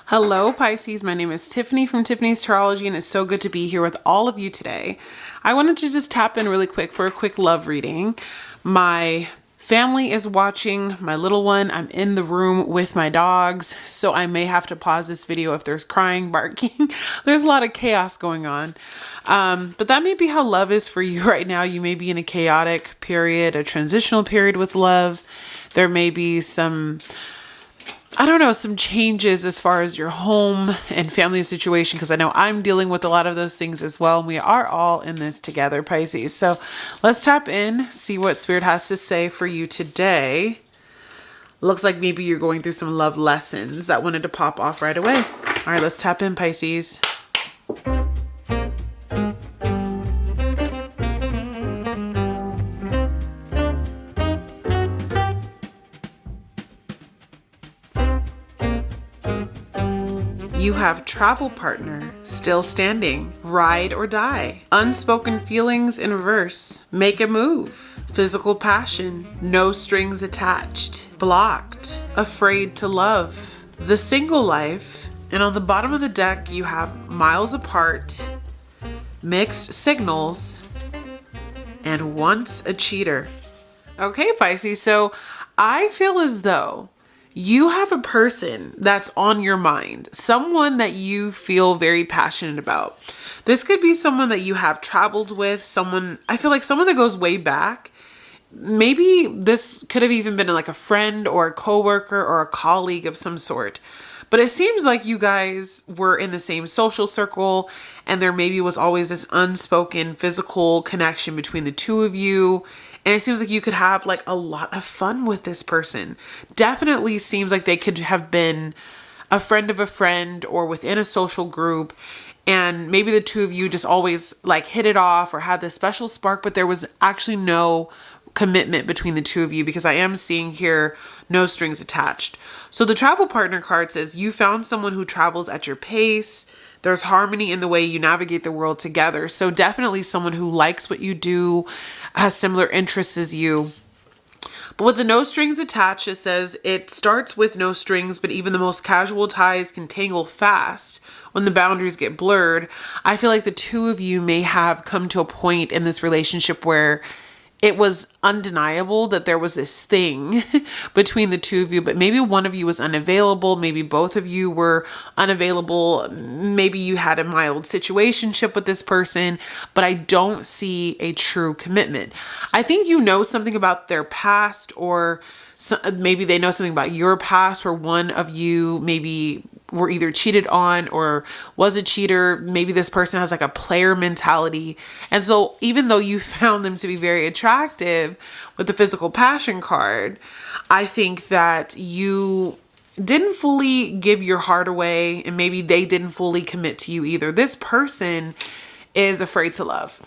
Hello, Pisces. My name is Tiffany from Tiffany's Astrology, and it's so good to be here with all of you today. I wanted to just tap in really quick for a quick love reading. My family is watching, my little one. I'm in the room with my dogs, so I may have to pause this video if there's crying, barking. There's a lot of chaos going on. But that may be how love is for you right now. You may be in a chaotic period, a transitional period with love. There may be some changes as far as your home and family situation, because I know I'm dealing with a lot of those things as well. And we are all in this together, Pisces. So let's tap in, see what Spirit has to say for you today. Looks like maybe you're going through some love lessons that wanted to pop off right away. All right, let's tap in, Pisces. You have travel partner, still standing, ride or die, unspoken feelings in reverse, make a move, physical passion, no strings attached, blocked, afraid to love, the single life, and on the bottom of the deck you have miles apart, mixed signals, and once a cheater. Okay, Pisces, so I feel as though you have a person that's on your mind, someone that you feel very passionate about. This could be someone that you have traveled with, I feel like someone that goes way back. Maybe this could have even been like a friend or a coworker or a colleague of some sort. But it seems like you guys were in the same social circle, and there maybe was always this unspoken physical connection between the two of you. And it seems like you could have like a lot of fun with this person. Definitely seems like they could have been a friend of a friend or within a social group. And maybe the two of you just always like hit it off or had this special spark, but there was actually no commitment between the two of you, because I am seeing here no strings attached. So the travel partner card says you found someone who travels at your pace. There's harmony in the way you navigate the world together. So definitely someone who likes what you do, has similar interests as you. But with the no strings attached, it says it starts with no strings, but even the most casual ties can tangle fast when the boundaries get blurred. I feel like the two of you may have come to a point in this relationship where it was undeniable that there was this thing between the two of you, but maybe one of you was unavailable. Maybe both of you were unavailable. Maybe you had a mild situationship with this person, but I don't see a true commitment. I think you know something about their past, or maybe they know something about your past, where one of you maybe were either cheated on or was a cheater. Maybe this person has like a player mentality. And so even though you found them to be very attractive with the physical passion card, I think that you didn't fully give your heart away, and maybe they didn't fully commit to you either. This person is afraid to love.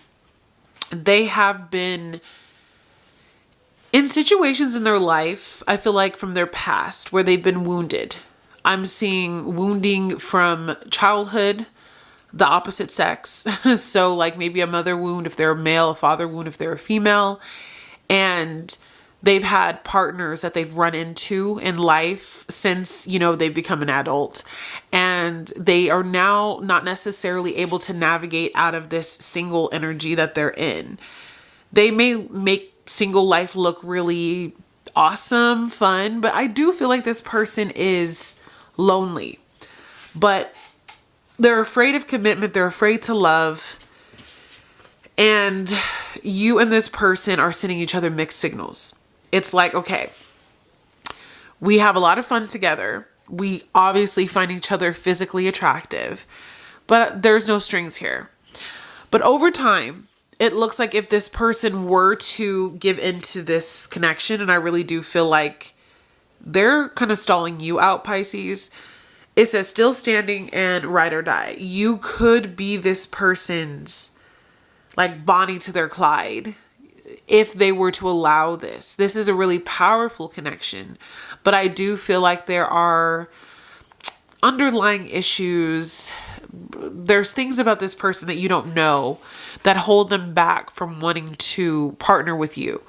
They have been in situations in their life, I feel like from their past, where they've been wounded. I'm seeing wounding from childhood, the opposite sex. So like maybe a mother wound if they're a male, a father wound if they're a female. And they've had partners that they've run into in life since, they've become an adult. And they are now not necessarily able to navigate out of this single energy that they're in. They may make single life look really awesome, fun, but I do feel like this person is lonely, but they're afraid of commitment. They're afraid to love. And you and this person are sending each other mixed signals. It's like, okay, we have a lot of fun together. We obviously find each other physically attractive, but there's no strings here. But over time, it looks like if this person were to give into this connection, and I really do feel like they're kind of stalling you out, Pisces. It says still standing and ride or die. You could be this person's like Bonnie to their Clyde if they were to allow this. This is a really powerful connection, but I do feel like there are underlying issues. There's things about this person that you don't know that hold them back from wanting to partner with you.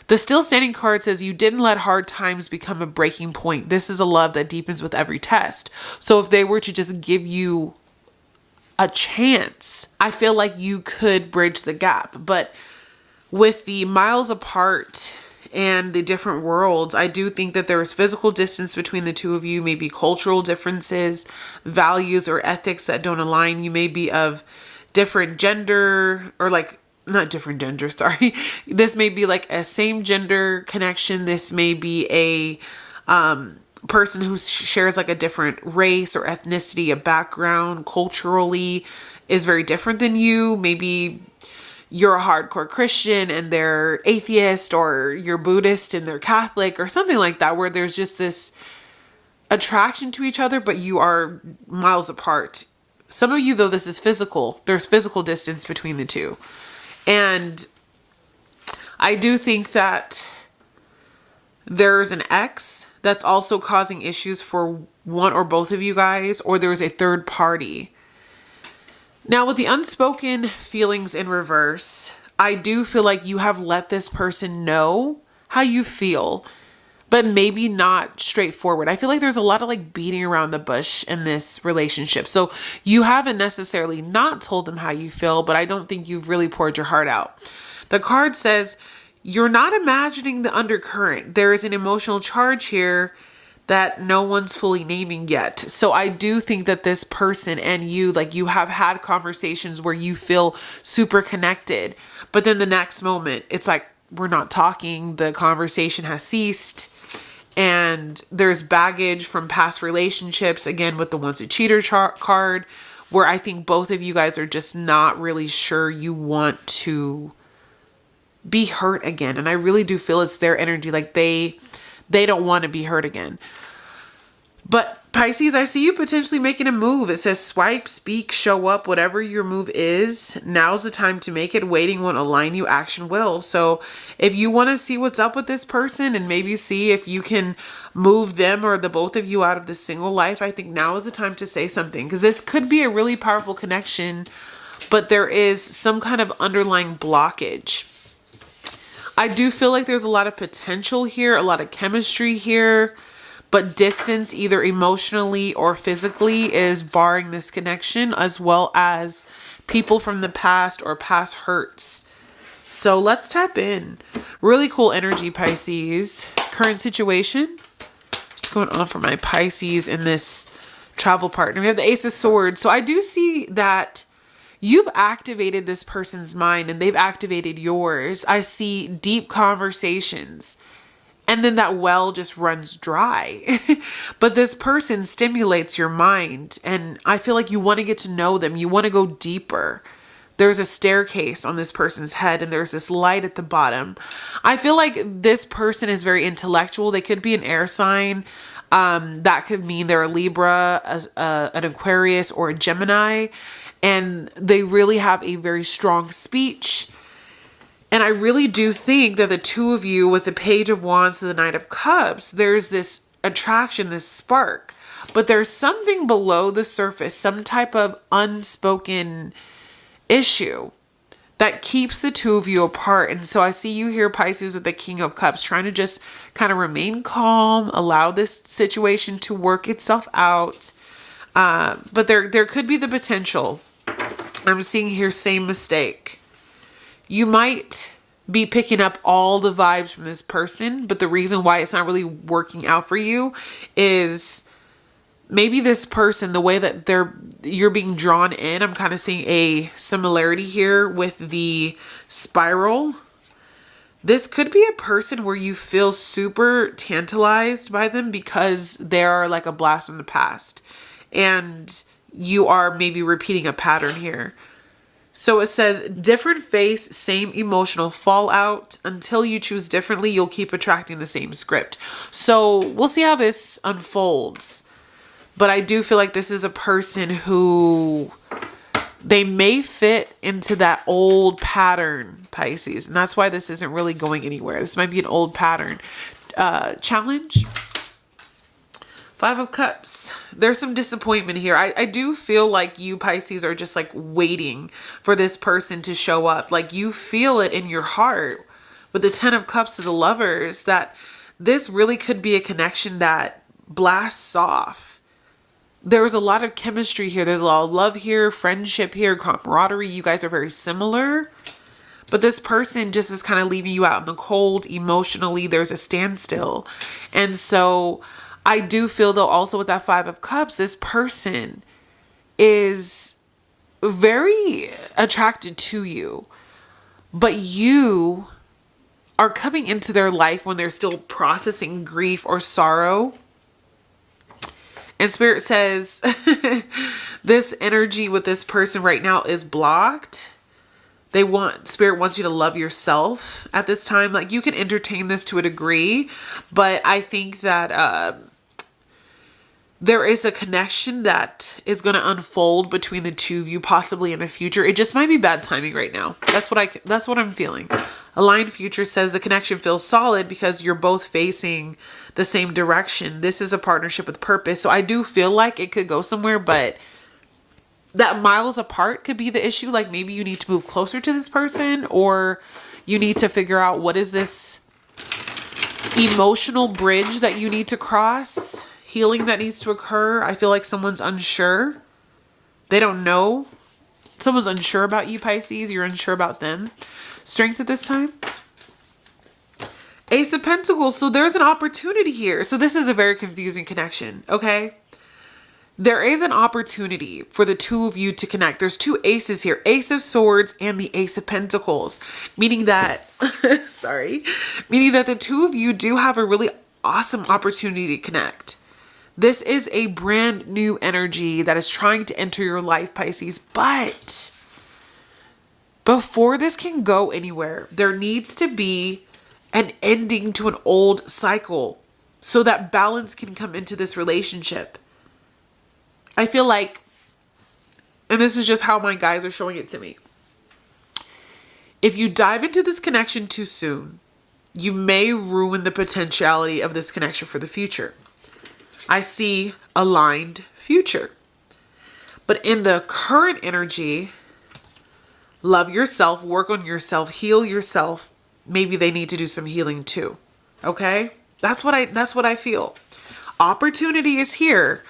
The still standing card says you didn't let hard times become a breaking point. This is a love that deepens with every test. So if they were to just give you a chance, I feel like you could bridge the gap. But with the miles apart and the different worlds, I do think that there is physical distance between the two of you, maybe cultural differences, values or ethics that don't align. You may be of different gender, or like, not different gender, sorry. This may be like a same gender connection. This may be a person who shares like a different race or ethnicity, a background, culturally is very different than you. Maybe you're a hardcore Christian and they're atheist, or you're Buddhist and they're Catholic, or something like that, where there's just this attraction to each other, but you are miles apart. Some of you, though, this is physical. There's physical distance between the two. And I do think that there's an ex that's also causing issues for one or both of you guys, or there's a third party. Now, with the unspoken feelings in reverse, I do feel like you have let this person know how you feel, but maybe not straightforward. I feel like there's a lot of like beating around the bush in this relationship. So you haven't necessarily not told them how you feel, but I don't think you've really poured your heart out. The card says you're not imagining the undercurrent. There is an emotional charge here that no one's fully naming yet. So I do think that this person and you, like, you have had conversations where you feel super connected, but then the next moment it's like, we're not talking. The conversation has ceased. And there's baggage from past relationships, again, with the once a cheater card, where I think both of you guys are just not really sure you want to be hurt again. And I really do feel it's their energy. Like they don't want to be hurt again. But Pisces, I see you potentially making a move. It says swipe, speak, show up, whatever your move is. Now's the time to make it. Waiting won't align you. Action will. So if you want to see what's up with this person and maybe see if you can move them or the both of you out of the single life, I think now is the time to say something, because this could be a really powerful connection, but there is some kind of underlying blockage. I do feel like there's a lot of potential here, a lot of chemistry here, but distance, either emotionally or physically, is barring this connection, as well as people from the past or past hurts. So let's tap in. Really cool energy, Pisces. Current situation. What's going on for my Pisces in this travel partner? We have the Ace of Swords. So I do see that you've activated this person's mind and they've activated yours. I see deep conversations. And then that well just runs dry. But this person stimulates your mind. And I feel like you want to get to know them. You want to go deeper. There's a staircase on this person's head and there's this light at the bottom. I feel like this person is very intellectual. They could be an air sign. That could mean they're a Libra, an Aquarius, or a Gemini. And they really have a very strong speech. And I really do think that the two of you, with the Page of Wands to the Knight of Cups, there's this attraction, this spark. But there's something below the surface, some type of unspoken issue that keeps the two of you apart. And so I see you here, Pisces, with the King of Cups, trying to just kind of remain calm, allow this situation to work itself out. But there could be the potential. I'm seeing here, same mistake. You might be picking up all the vibes from this person, but the reason why it's not really working out for you is maybe this person, the way that you're being drawn in. I'm kind of seeing a similarity here with the spiral. This could be a person where you feel super tantalized by them because they are like a blast from the past, and you are maybe repeating a pattern here. So it says, different face, same emotional fallout. Until you choose differently, you'll keep attracting the same script. So we'll see how this unfolds. But I do feel like this is a person who, they may fit into that old pattern, Pisces. And that's why this isn't really going anywhere. This might be an old pattern. Challenge. 5 of Cups. There's some disappointment here. I do feel like you, Pisces, are just like waiting for this person to show up. Like you feel it in your heart, with the 10 of Cups to the Lovers, that this really could be a connection that blasts off. There's a lot of chemistry here. There's a lot of love here, friendship here, camaraderie. You guys are very similar. But this person just is kind of leaving you out in the cold. Emotionally, there's a standstill. And so I do feel, though, also with that 5 of Cups, this person is very attracted to you. But you are coming into their life when they're still processing grief or sorrow. And Spirit says this energy with this person right now is blocked. Spirit wants you to love yourself at this time. Like, you can entertain this to a degree, but I think that there is a connection that is going to unfold between the two of you, possibly in the future. It just might be bad timing right now. That's what I'm feeling. Aligned Future says the connection feels solid because you're both facing the same direction. This is a partnership with purpose. So I do feel like it could go somewhere, but that miles apart could be the issue. Like, maybe you need to move closer to this person, or you need to figure out what is this emotional bridge that you need to cross, healing that needs to occur. I feel like someone's unsure. They don't know. Someone's unsure about you, Pisces. You're unsure about them. Strengths at this time. Ace of Pentacles. So there's an opportunity here. So this is a very confusing connection. Okay. There is an opportunity for the two of you to connect. There's 2 aces here. Ace of Swords and the Ace of Pentacles. Meaning that, meaning that the two of you do have a really awesome opportunity to connect. This is a brand new energy that is trying to enter your life, Pisces. But before this can go anywhere, there needs to be an ending to an old cycle so that balance can come into this relationship. I feel like, and this is just how my guys are showing it to me, if you dive into this connection too soon, you may ruin the potentiality of this connection for the future. I see aligned future. But in the current energy, love yourself, work on yourself, heal yourself. Maybe they need to do some healing too. Okay? That's what I feel. Opportunity is here,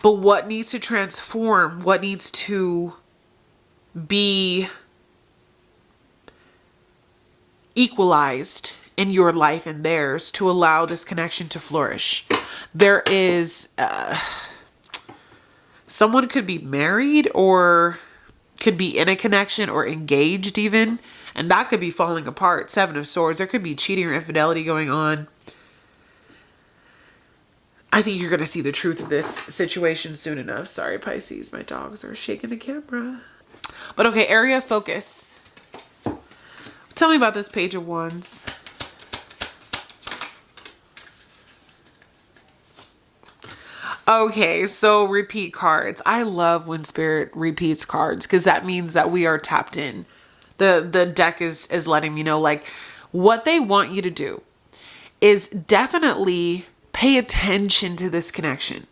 but what needs to transform, what needs to be equalized in your life and theirs to allow this connection to flourish. There is someone could be married or could be in a connection or engaged even, and that could be falling apart. 7 of Swords. There could be cheating or infidelity going on. I think you're going to see the truth of this situation soon enough. Sorry, Pisces. My dogs are shaking the camera. But okay, area of focus. Tell me about this Page of Wands. Okay, so repeat cards. I love when Spirit repeats cards because that means that we are tapped in. The deck is letting me know, like, what they want you to do is definitely pay attention to this connection.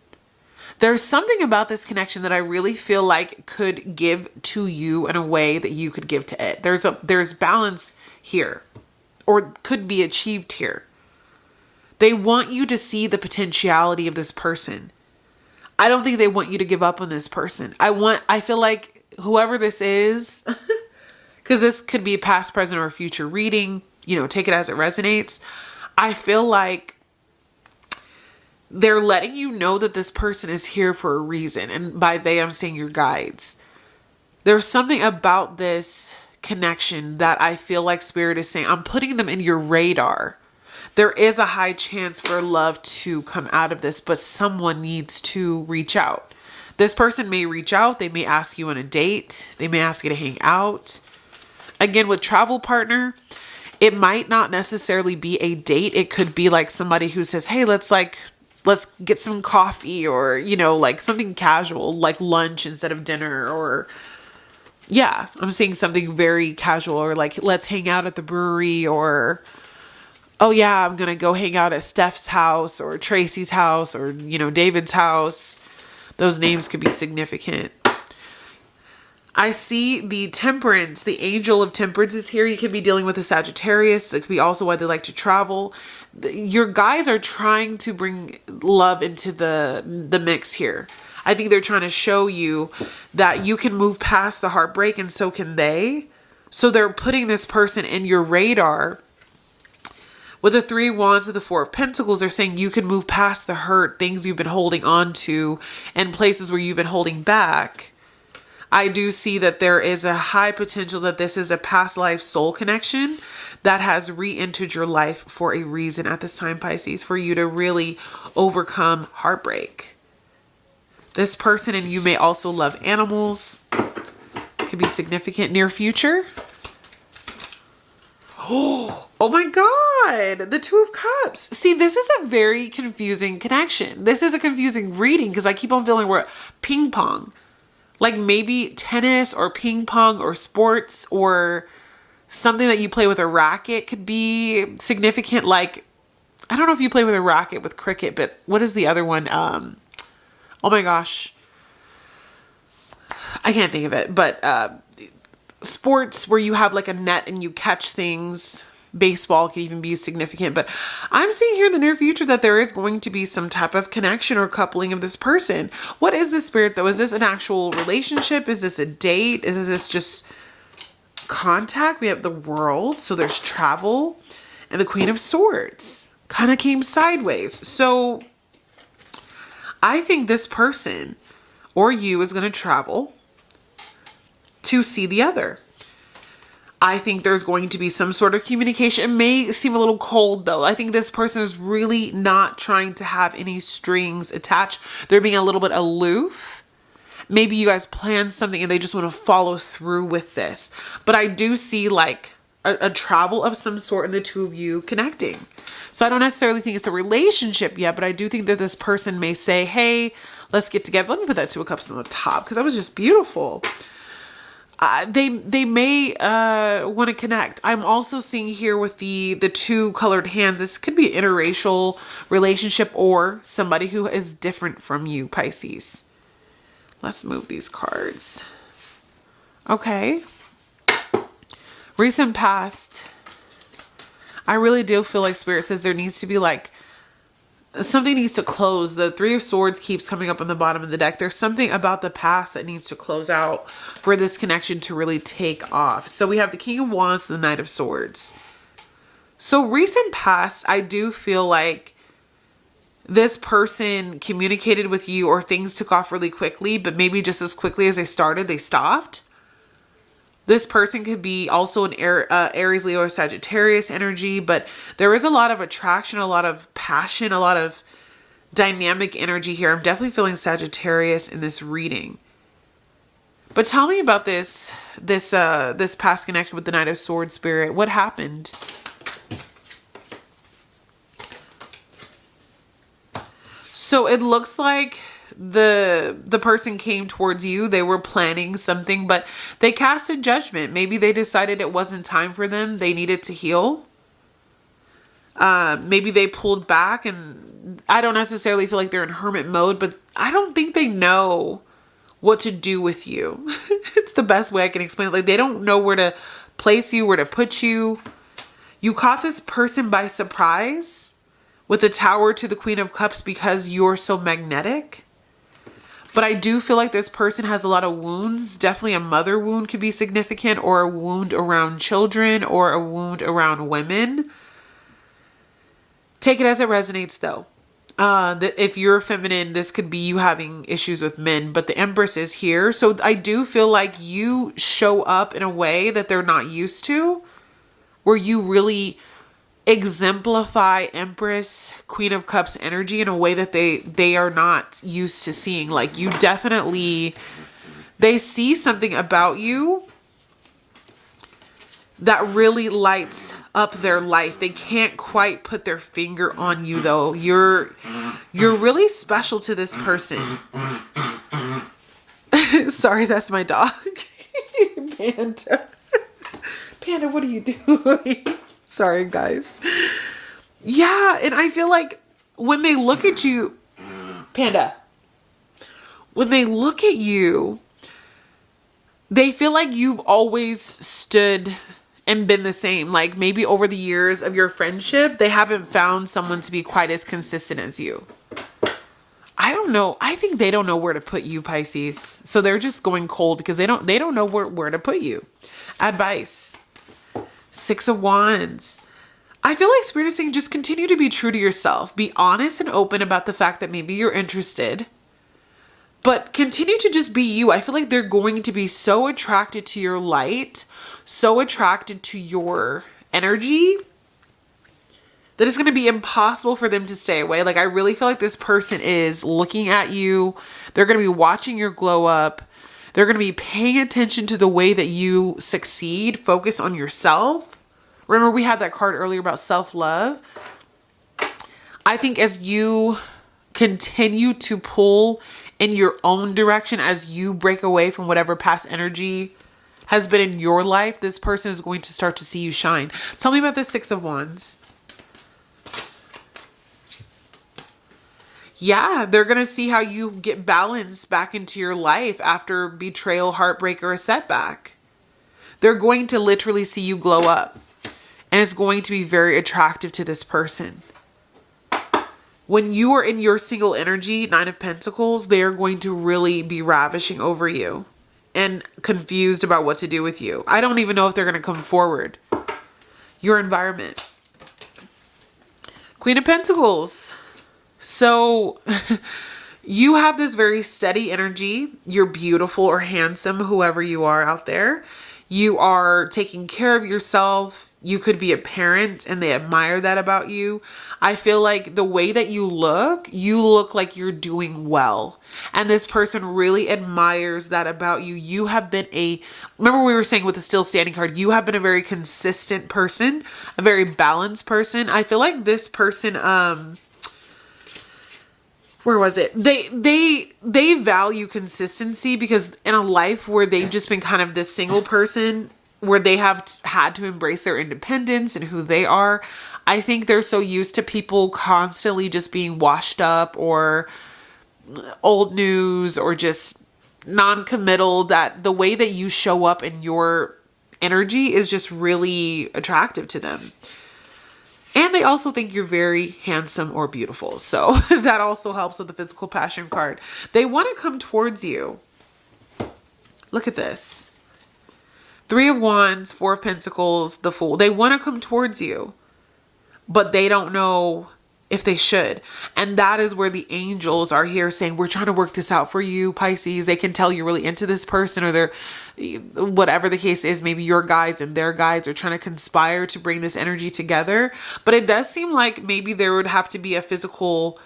There's something about this connection that I really feel like could give to you in a way that you could give to it. There's balance here, or could be achieved here. They want you to see the potentiality of this person. I don't think they want you to give up on this person. I feel like whoever this is, because this could be a past, present, or future reading, take it as it resonates. I feel like they're letting you know that this person is here for a reason. And by they, I'm saying your guides. There's something about this connection that I feel like Spirit is saying, I'm putting them in your radar. There is a high chance for love to come out of this, but someone needs to reach out. This person may reach out. They may ask you on a date. They may ask you to hang out. Again, with travel partner, it might not necessarily be a date. It could be like somebody who says, hey, let's get some coffee, or, like something casual, like lunch instead of dinner, or yeah, I'm seeing something very casual, or like, let's hang out at the brewery, or, oh yeah, I'm going to go hang out at Steph's house or Tracy's house or, David's house. Those names could be significant. I see the temperance, the angel of temperance is here. You could be dealing with a Sagittarius. That could be also why they like to travel. Your guys are trying to bring love into the mix here. I think they're trying to show you that you can move past the heartbreak, and so can they. So they're putting this person in your radar. With the 3 of Wands and the 4 of Pentacles, they're saying you can move past the hurt, things you've been holding on to, and places where you've been holding back. I do see that there is a high potential that this is a past life soul connection that has re-entered your life for a reason at this time, Pisces, for you to really overcome heartbreak. This person and you may also love animals. Could be significant near future. Oh my God, the 2 of Cups. See, this is a very confusing connection. This is a confusing reading because I keep on feeling we're ping pong. Like maybe tennis or ping pong or sports or something that you play with a racket could be significant. Like, I don't know if you play with a racket with cricket, but what is the other one? Oh my gosh. I can't think of it, but sports where you have like a net and you catch things. Baseball could even be significant, but I'm seeing here in the near future that there is going to be some type of connection or coupling of this person. What is this, Spirit, though? Is this an actual relationship? Is this a date? Is this just contact? We have the World, so there's travel, and the Queen of Swords kind of came sideways. So I think this person or you is going to travel to see the other. I think there's going to be some sort of communication. It may seem a little cold though. I think this person is really not trying to have any strings attached. They're being a little bit aloof. Maybe you guys plan something and they just want to follow through with this. But I do see like a travel of some sort in the 2 of you connecting. So I don't necessarily think it's a relationship yet, but I do think that this person may say, hey, let's get together. Let me put that 2 of Cups on the top because that was just beautiful. They may want to connect. I'm also seeing here with the 2 colored hands, this could be an interracial relationship or somebody who is different from you, Pisces. Let's move these cards. Okay. Recent past. I really do feel like Spirit says there needs to be like something needs to close. The 3 of Swords keeps coming up on the bottom of the deck. There's something about the past that needs to close out for this connection to really take off. So we have the King of Wands, the Knight of Swords. So recent past, I do feel like this person communicated with you or things took off really quickly, but maybe just as quickly as they started, they stopped. This person could be also an Aries, Leo, or Sagittarius energy, but there is a lot of attraction, a lot of passion, a lot of dynamic energy here. I'm definitely feeling Sagittarius in this reading. But tell me about this past connection with the Knight of Swords, Spirit. What happened? So it looks like the person came towards you. They were planning something, but they casted judgment. Maybe they decided it wasn't time for them. They needed to heal. Maybe they pulled back, and I don't necessarily feel like they're in hermit mode, but I don't think they know what to do with you. It's the best way I can explain it. Like they don't know where to place you, where to put you. You caught this person by surprise with the Tower to the Queen of Cups because you're so magnetic. But I do feel like this person has a lot of wounds. Definitely a mother wound could be significant, or a wound around children, or a wound around women. Take it as it resonates though. If you're feminine, this could be you having issues with men, but the Empress is here. So I do feel like you show up in a way that they're not used to, where you really exemplify Empress, Queen of Cups energy in a way that they are not used to seeing. Like you definitely, they see something about you that really lights up their life. They can't quite put their finger on you though. You're really special to this person. Sorry, that's my dog. Panda. Panda, what are you doing? Sorry, guys. Yeah, and I feel like when they look at you, Panda, when they look at you, They feel like you've always stood and been the same. Like maybe over the years of your friendship, they haven't found someone to be quite as consistent as you. I don't know. I think they don't know where to put you, Pisces. So they're just going cold because they don't know where to put you. Advice. 6 of Wands. I feel like Spirit is saying just continue to be true to yourself. Be honest and open about the fact that maybe you're interested. But continue to just be you. I feel like they're going to be so attracted to your light, so attracted to your energy, that it's going to be impossible for them to stay away. Like, I really feel like this person is looking at you. They're going to be watching your glow up. They're going to be paying attention to the way that you succeed. Focus on yourself. Remember, we had that card earlier about self-love. I think as you continue to pull in your own direction, as you break away from whatever past energy has been in your life, this person is going to start to see you shine. Tell me about the 6 of Wands. Yeah, they're going to see how you get balance back into your life after betrayal, heartbreak, or a setback. They're going to literally see you glow up. And it's going to be very attractive to this person. When you are in your single energy, 9 of Pentacles, they are going to really be ravishing over you and confused about what to do with you. I don't even know if they're going to come forward. Your environment. Queen of Pentacles. So you have this very steady energy. You're beautiful or handsome, whoever you are out there. You are taking care of yourself. You could be a parent and they admire that about you. I feel like the way that you look like you're doing well. And this person really admires that about you. You have been remember we were saying with the still standing card, you have been a very consistent person, a very balanced person. I feel like this person, where was it? They value consistency, because in a life where they've just been kind of this single person, where they have had to embrace their independence and who they are, I think they're so used to people constantly just being washed up or old news or just non-committal, that the way that you show up in your energy is just really attractive to them. And they also think you're very handsome or beautiful. So that also helps with the physical passion card. They want to come towards you. Look at this. 3 of Wands, 4 of Pentacles, the Fool. They want to come towards you, but they don't know if they should. And that is where the angels are here saying, we're trying to work this out for you, Pisces. They can tell you're really into this person, or they're, whatever the case is, maybe your guides and their guides are trying to conspire to bring this energy together. But it does seem like maybe there would have to be a physical,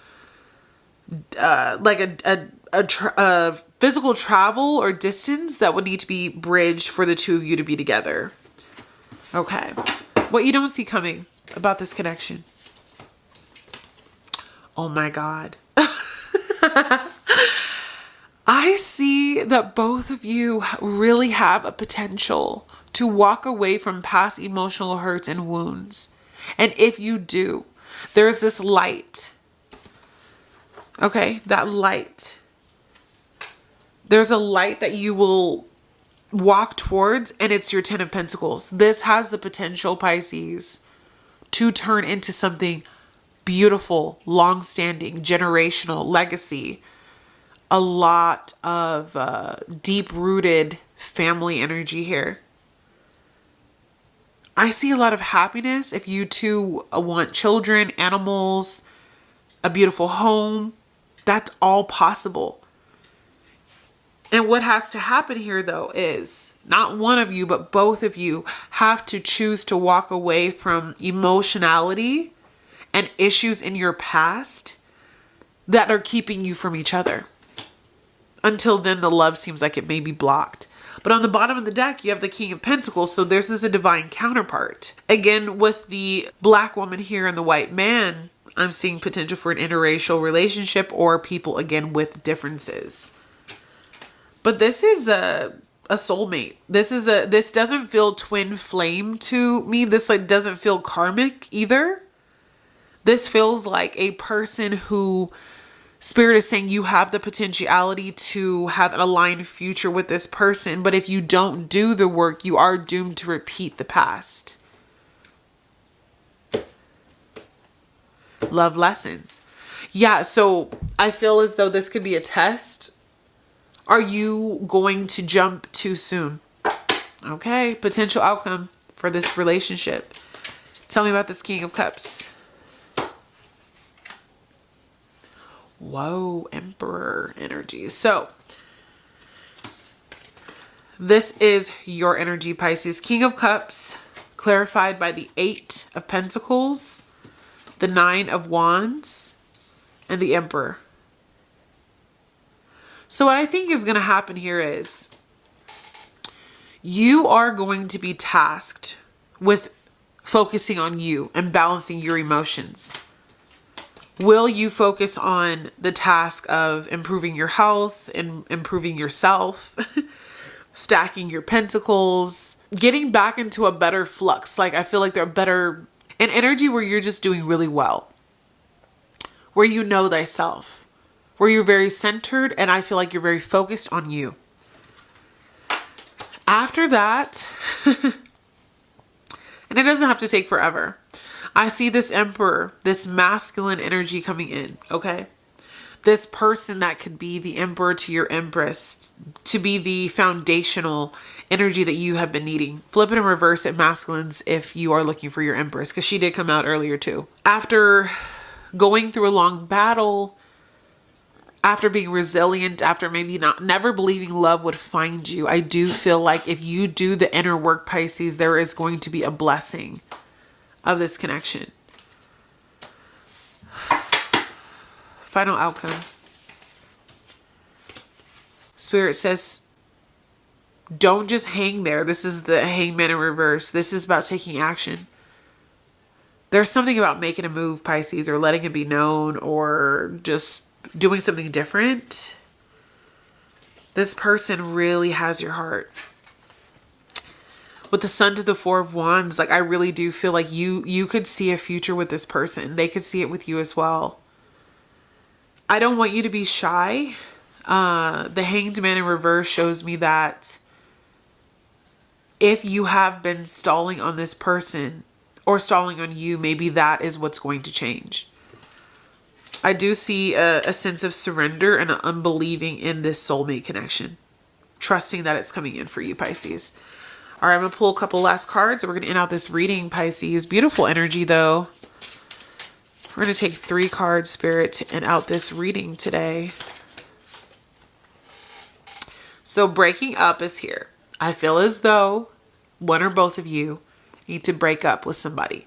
like a physical travel or distance that would need to be bridged for the two of you to be together. Okay. What you don't see coming about this connection. Oh my God. I see that both of you really have a potential to walk away from past emotional hurts and wounds. And if you do, there's this light. Okay, that light. There's a light that you will walk towards, and it's your 10 of Pentacles. This has the potential, Pisces, to turn into something beautiful, long-standing, generational, legacy. A lot of deep-rooted family energy here. I see a lot of happiness if you two want children, animals, a beautiful home. That's all possible. And what has to happen here, though, is not one of you, but both of you have to choose to walk away from emotionality and issues in your past that are keeping you from each other. Until then, the love seems like it may be blocked. But on the bottom of the deck, you have the King of Pentacles. So this is a divine counterpart. Again, with the black woman here and the white man, I'm seeing potential for an interracial relationship or people, again, with differences. But this is a soulmate. This doesn't feel twin flame to me. This doesn't feel karmic either. This feels like a person who Spirit is saying you have the potentiality to have an aligned future with this person, but if you don't do the work, you are doomed to repeat the past. Love lessons. Yeah, so I feel as though this could be a test. Are you going to jump too soon? Okay, potential outcome for this relationship. Tell me about this King of Cups. Whoa, Emperor energy. So, this is your energy, Pisces. King of Cups, clarified by the 8 of Pentacles, the 9 of Wands, and the Emperor. So what I think is going to happen here is you are going to be tasked with focusing on you and balancing your emotions. Will you focus on the task of improving your health and improving yourself, stacking your pentacles, getting back into a better flux? Like, I feel like they're better, an energy where you're just doing really well, where you know thyself, where you're very centered, and I feel like you're very focused on you. After that, and it doesn't have to take forever, I see this Emperor, this masculine energy coming in, okay? This person that could be the Emperor to your Empress, to be the foundational energy that you have been needing. Flip it and reverse it, masculines, if you are looking for your Empress, because she did come out earlier too. After going through a long battle, after being resilient, after maybe never believing love would find you, I do feel like if you do the inner work, Pisces, there is going to be a blessing of this connection. Final outcome. Spirit says, don't just hang there. This is the Hangman in reverse. This is about taking action. There's something about making a move, Pisces, or letting it be known, or just doing something different. This person really has your heart. With the Sun to the 4 of Wands, like, I really do feel like you could see a future with this person. They could see it with you as well. I don't want you to be shy. The Hanged Man in reverse shows me that if you have been stalling on this person or stalling on you, maybe that is what's going to change. I do see a sense of surrender and an unbelieving in this soulmate connection. Trusting that it's coming in for you, Pisces. All right, I'm going to pull a couple last cards and we're going to end out this reading, Pisces. Beautiful energy, though. We're going to take 3 cards, Spirit, to end out this reading today. So breaking up is here. I feel as though one or both of you need to break up with somebody.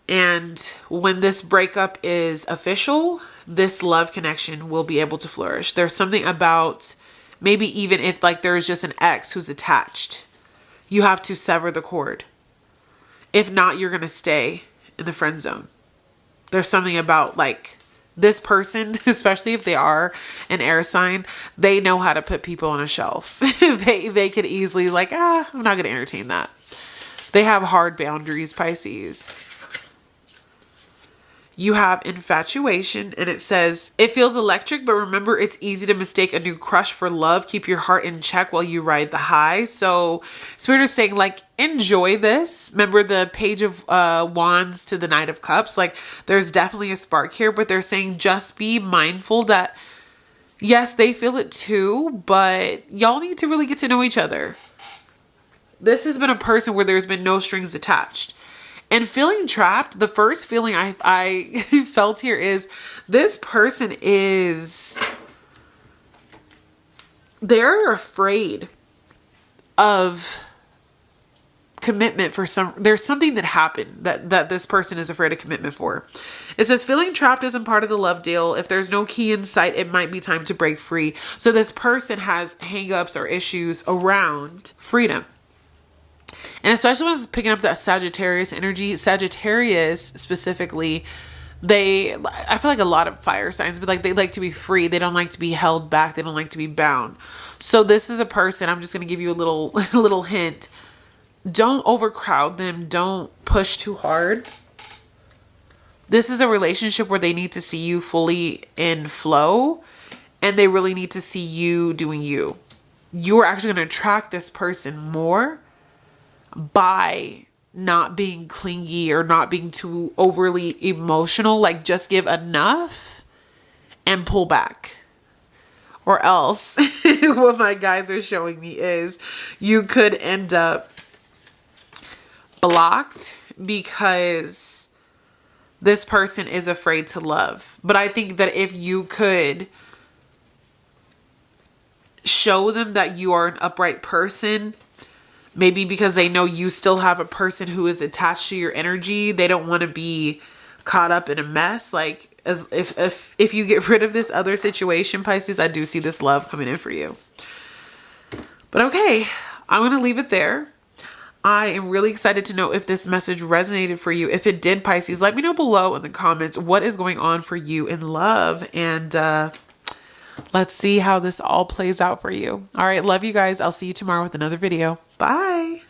And when this breakup is official, this love connection will be able to flourish. There's something about, maybe even if like there's just an ex who's attached, you have to sever the cord. If not, you're going to stay in the friend zone. There's something about like this person, especially if they are an air sign, they know how to put people on a shelf. They could easily like, I'm not going to entertain that. They have hard boundaries, Pisces. You have infatuation, and it says, it feels electric, but remember, it's easy to mistake a new crush for love. Keep your heart in check while you ride the high. So Spirit is saying, like, enjoy this. Remember the Page of Wands to the Knight of Cups. Like, there's definitely a spark here, but they're saying just be mindful that, yes, they feel it too, but y'all need to really get to know each other. This has been a person where there's been no strings attached. And feeling trapped, the first feeling I felt here is this person is, they're afraid of commitment for there's something that happened that this person is afraid of commitment for. It says feeling trapped isn't part of the love deal. If there's no key in sight, it might be time to break free. So this person has hangups or issues around freedom. And especially when it's picking up that Sagittarius energy, Sagittarius specifically, I feel like a lot of fire signs, but like they like to be free. They don't like to be held back. They don't like to be bound. So this is a person, I'm just going to give you a little hint. Don't overcrowd them. Don't push too hard. This is a relationship where they need to see you fully in flow, and they really need to see you doing you. You're actually going to attract this person more by not being clingy or not being too overly emotional. Like, just give enough and pull back. Or else, what my guides are showing me is you could end up blocked because this person is afraid to love. But I think that if you could show them that you are an upright person, maybe because they know you still have a person who is attached to your energy, they don't want to be caught up in a mess. Like, as if you get rid of this other situation, Pisces, I do see this love coming in for you. But okay, I'm going to leave it there. I am really excited to know if this message resonated for you. If it did, Pisces, let me know below in the comments what is going on for you in love. And let's see how this all plays out for you. All right, love you guys. I'll see you tomorrow with another video. Bye.